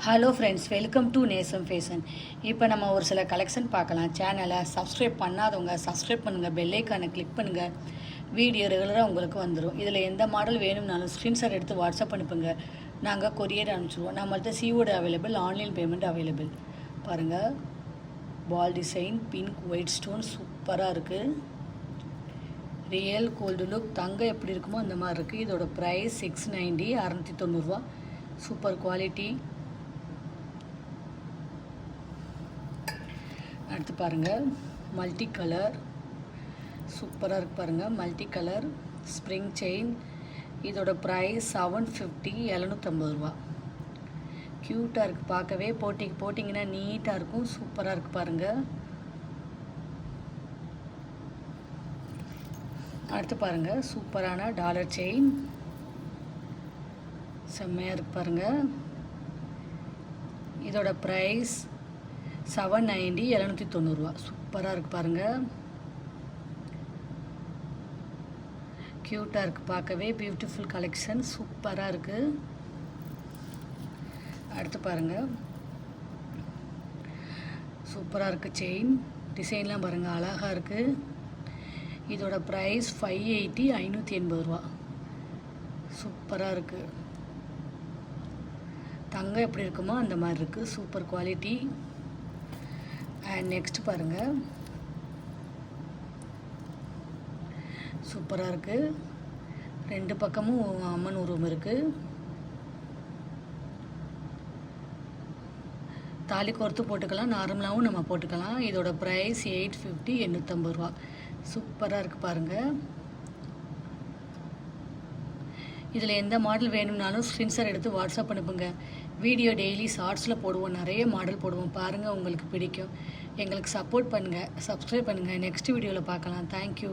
Hello friends, welcome to நேசம் fashion. இப்போ நம்ம ஒரு சில கலெக்ஷன் பார்க்கலாம். சேனலை சப்ஸ்கிரைப் பண்ணாதவங்க சப்ஸ்கிரைப் பண்ணுங்கள், பெல்லைக்கானை கிளிக் பண்ணுங்கள். வீடியோ ரெகுலராக உங்களுக்கு வந்துடும். இதில் எந்த மாடல் வேணும்னாலும் ஸ்க்ரீன்ஷாட் எடுத்து வாட்ஸ்அப் அனுப்புங்க, நாங்கள் கொரியர் அனுப்பிச்சிடுவோம். நம்மள்ட்ட COD available, online payment available. பாருங்கள், பால் டிசைன், பிங்க் ஒயிட் ஸ்டோன் சூப்பராக இருக்குது. ரியல் கோல்டு லுக், தங்கம் எப்படி இருக்குமோ அந்த மாதிரி இருக்குது. இதோட ப்ரைஸ் 690, 690 சூப்பர் குவாலிட்டி. அடுத்து பாருங்கள், மல்டி கலர் சூப்பராக இருக்குது. பாருங்கள், மல்டி கலர் ஸ்ப்ரிங் செயின். இதோட ப்ரைஸ் 750, 750 க்யூட்டாக இருக்குது பார்க்கவே. போட்டிங்கன்னா நீட்டாக இருக்கும், சூப்பராக இருக்குது பாருங்கள். அடுத்து பாருங்கள், சூப்பரான டாலர் செயின் செம்மையாக இருக்குது பாருங்கள். இதோட ப்ரைஸ் 790, 790 சூப்பராக இருக்குது பாருங்கள். க்யூட்டாக இருக்குது பார்க்கவே, பியூட்டிஃபுல் கலெக்ஷன் சூப்பராக இருக்குது. அடுத்து பாருங்கள், சூப்பராக இருக்குது செயின் டிசைன்லாம் பாருங்கள், அழகாக இருக்குது. இதோட ப்ரைஸ் 580, 580 சூப்பராக இருக்குது. தங்கம் எப்படி இருக்குமோ அந்த மாதிரி இருக்குது, சூப்பர் குவாலிட்டி. அண்ட் நெக்ஸ்ட் பாருங்கள், சூப்பராக இருக்குது. ரெண்டு பக்கமும் அம்மன் உருவம் இருக்குது. தாலி கோர்த்து போட்டுக்கலாம், நார்மலாகவும் நம்ம போட்டுக்கலாம். இதோட ப்ரைஸ் 850, 850 சூப்பராக இருக்குது பாருங்கள். இதில் எந்த மாடல் வேணும்னாலும் ஸ்க்ரீன்ஷாட் எடுத்து வாட்ஸ்அப் அனுப்புங்க. வீடியோ டெய்லி ஷார்ட்ஸில் போடுவோம், நிறைய மாடல் போடுவோம். பாருங்கள், உங்களுக்கு பிடிக்கும். எங்களுக்கு சப்போர்ட் பண்ணுங்கள், சப்ஸ்கிரைப் பண்ணுங்கள். நெக்ஸ்ட் வீடியோவில் பார்க்கலாம். தேங்க்யூ.